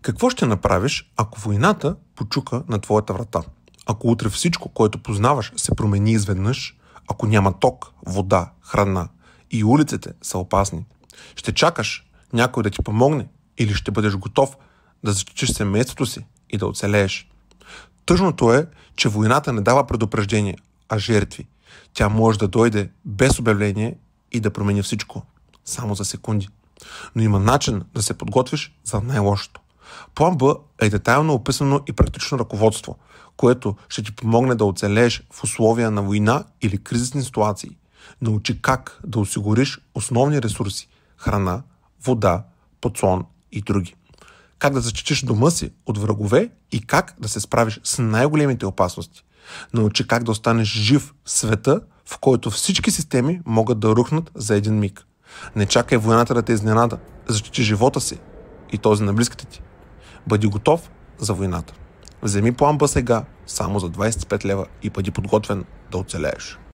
Какво ще направиш, ако войната почука на твоята врата? Ако утре всичко, което познаваш, се промени изведнъж, ако няма ток, вода, храна и улиците са опасни? Ще чакаш някой да ти помогне или ще бъдеш готов да защитиш семейството си и да оцелееш? Тъжното е, че войната не дава предупреждение, а жертви. Тя може да дойде без обявление и да промени всичко, само за секунди. Но има начин да се подготвиш за най-лошото. План Б е детайлно описано и практично ръководство, което ще ти помогне да оцелееш в условия на война или кризисни ситуации. Научи как да осигуриш основни ресурси – храна, вода, подслон и други. Как да защитиш дома си от врагове и как да се справиш с най-големите опасности. Научи как да останеш жив в света, в който всички системи могат да рухнат за един миг. Не чакай войната да те изненада. Защити живота си и този на близките ти. Бъди готов за войната. Вземи план Б сега, само за 25 лева и бъди подготвен да оцелееш.